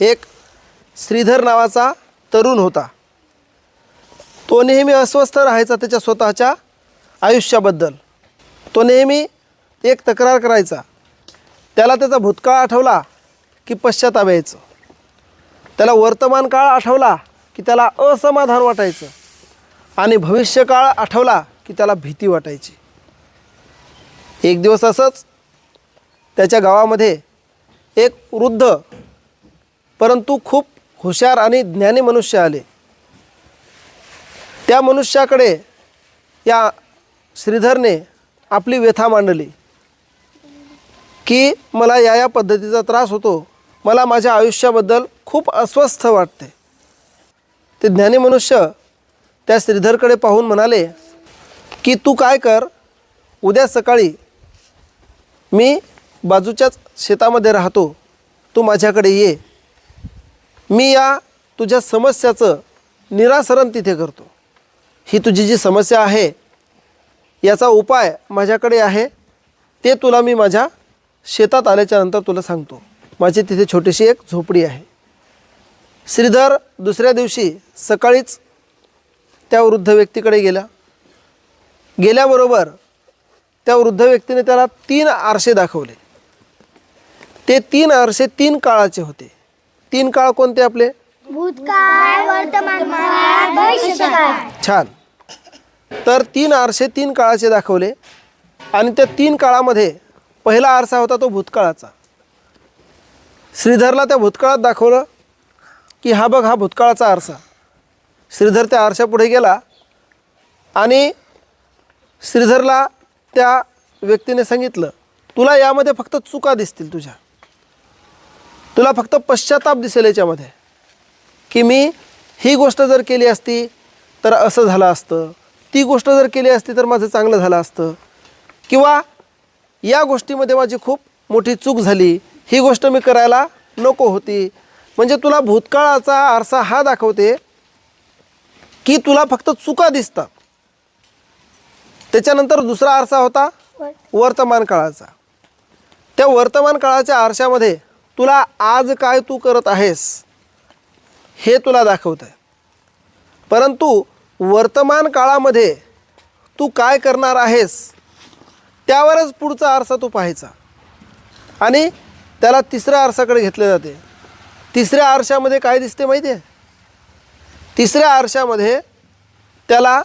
एक श्रीधर नावाचा तरुण होता. तो नेहमी अस्वस्थ राहायचा त्याच्या स्वतःच्या आयुष्याबद्दल. तो नेहमी एक तक्रार करायचा. त्याला त्याचा भूतकाळ आठवला की पश्चाताप यायचं. त्याला वर्तमान काळ आठवला की त्याला असमाधान वाटायचं. आणि भविष्यकाळ आठवला की त्याला भीती वाटायची. एक दिवस असंच त्याच्या गावामध्ये एक वृद्ध परंतु खूप हुशार आणि ज्ञानी मनुष्य आले. त्या मनुष्याकडे या श्रीधरने आपली व्यथा मांडली की मला या पद्धतीचा त्रास होतो, मला माझ्या आयुष्याबद्दल खूप अस्वस्थ वाटते. ते ज्ञानी मनुष्य त्या श्रीधरकडे पाहून म्हणाले की तू काय कर, उद्या सकाळी मी बाजूच्याच शेतामध्ये राहतो, तू माझ्याकडे ये. मी या तुझ्या समस्याचं निराकरण तिथे करतो. ही तुझी जी समस्या आहे याचा उपाय माझ्याकडे आहे, ते तुला मी माझ्या शेतात आल्याच्यानंतर तुला सांगतो. माझी तिथे छोटीशी एक झोपडी आहे. श्रीधर दुसऱ्या दिवशी सकाळीच त्या वृद्ध व्यक्तीकडे गेल्याबरोबर त्या वृद्ध व्यक्तीने त्याला 3 आरसे दाखवले. ते 3 आरसे 3 काळाचे होते. 3 काळ कोणते आपले? भूतकाळ, वर्तमान काळ, भविष्यकाळ. छान. तर 3 आरसे 3 काळाचे दाखवले. आणि त्या 3 काळामध्ये पहिला आरसा होता तो भूतकाळाचा. श्रीधरला त्या भूतकाळात दाखवलं की हा बघ, हा भूतकाळाचा आरसा. श्रीधर त्या आरशापुढे गेला आणि श्रीधरला त्या व्यक्तीने सांगितलं, तुला यामध्ये फक्त चुका दिसतील, तुला फक्त पश्चाताप दिसेल याच्यामध्ये, की मी ही गोष्ट जर केली असती तर असं झालं असतं, ती गोष्ट जर केली असती तर माझं चांगलं झालं असतं, किंवा या गोष्टीमध्ये माझी खूप मोठी चूक झाली, ही गोष्ट मी करायला नको होती. म्हणजे तुला भूतकाळाचा आरसा हा दाखवते की तुला फक्त चुका दिसतात. त्याच्यानंतर दुसरा आरसा होता वर्तमान काळाचा. त्या वर्तमान काळाच्या आरशामध्ये तुला आज काय तू करत आहेस हे तुला दाखवत आहे. परंतु वर्तमान काळामध्ये तू काय करणार आहेस त्यावरच पुढचा आरसा तू पाहायचा. आणि त्याला तिसऱ्या आरशाकडे घेतले जाते. तिसऱ्या आरशामध्ये काय दिसते माहिती आहे? तिसऱ्या आरशामध्ये त्याला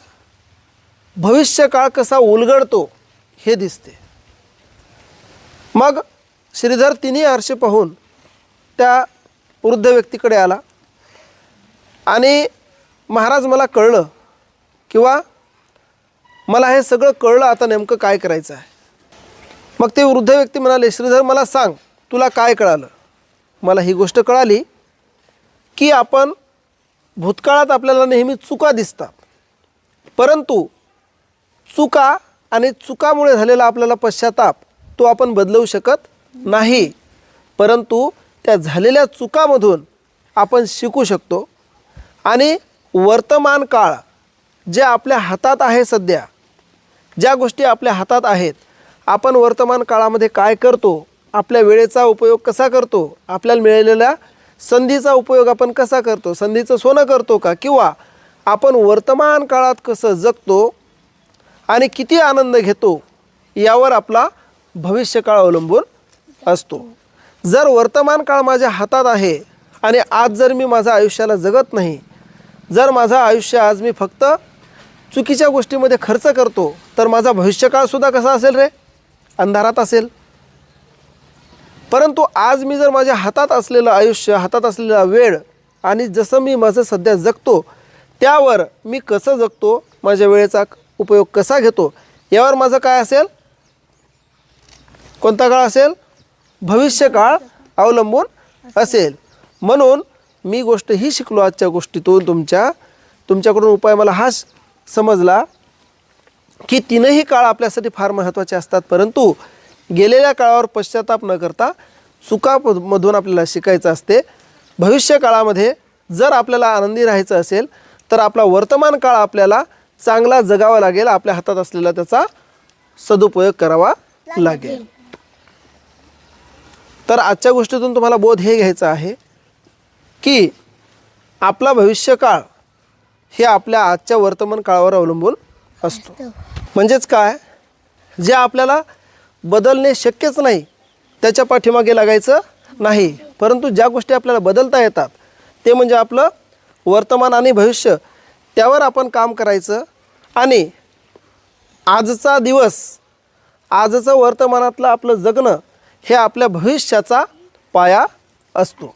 भविष्यकाळ कसा उलगडतो हे दिसते. मग श्रीधर 3 आरसे पाहून त्या वृद्ध व्यक्तीकडे आला आणि महाराज मला कळलं, किंवा मला हे सगळं कळलं, आता नेमकं काय करायचं आहे. मग ते वृद्ध व्यक्ती म्हणाले, श्रीधर मला सांग, तुला काय कळालं? मला ही गोष्ट कळाली की आपण भूतकाळात आपल्याला नेहमी चुका दिसतात, परंतु चुका आणि चुकामुळे झालेला आपल्याला पश्चाताप तो आपण बदलवू शकत नाही. परंतु त्या झालेल्या चुकामधून आपण शिकू शकतो. आणि वर्तमान काळ जे आपल्या हातात आहे, सध्या ज्या गोष्टी आपल्या हातात आहेत, आपण वर्तमान काळामध्ये काय करतो, आपल्या वेळेचा उपयोग कसा करतो, आपल्याला मिळालेल्या संधीचा उपयोग आपण कसा करतो, संधीचं सोनं करतो का, किंवा आपण वर्तमान काळात कसं जगतो आणि किती आनंद घेतो यावर आपला भविष्यकाळ अवलंबून असतो. जर वर्तमान काळ माझ्या हातात आहे आणि आज जर मी माझ्या आयुष्याला जगत नाही, जर माझं आयुष्य आज मी फक्त चुकीच्या गोष्टीमध्ये खर्च करतो, तर माझा भविष्यकाळसुद्धा कसा असेल रे? अंधारात असेल. परंतु आज मी जर माझ्या हातात असलेलं आयुष्य, हातात असलेला वेळ आणि जसं मी माझं सध्या जगतो त्यावर मी कसं जगतो, माझ्या वेळेचा उपयोग कसा घेतो, यावर माझं काय असेल? कोणता काळ असेल? भविष्यकाळ अवलंबून असेल. म्हणून मी गोष्ट ही शिकलो आजच्या गोष्टीतून, तुमच्याकडून उपाय मला हा समजला की 3ही काळ आपल्यासाठी फार महत्त्वाचे असतात. परंतु गेलेल्या काळावर पश्चाताप न करता चुकामधून आपल्याला शिकायचं असते. भविष्य काळामध्ये जर आपल्याला आनंदी राहायचं असेल तर आपला वर्तमान काळ आपल्याला चांगला जगावा लागेल, आपल्या हातात असलेला त्याचा सदुपयोग करावा लागेल. तर आजच्या गोष्टीतून तुम्हाला बोध हे घ्यायचा आहे की आपला भविष्यकाळ हे आपल्या आजच्या वर्तमान काळावर अवलंबून असतो. म्हणजेच काय, जे आपल्याला बदलणे शक्यच नाही त्याच्या पाठीमागे लागायचं नाही, परंतु ज्या गोष्टी आपल्याला बदलता येतात ते म्हणजे आपलं वर्तमान आणि भविष्य, त्यावर आपण काम करायचं. आणि आजचा दिवस, आजचं वर्तमानातलं आपलं जगणं हे आपल्या भविष्याचा पाया असतो.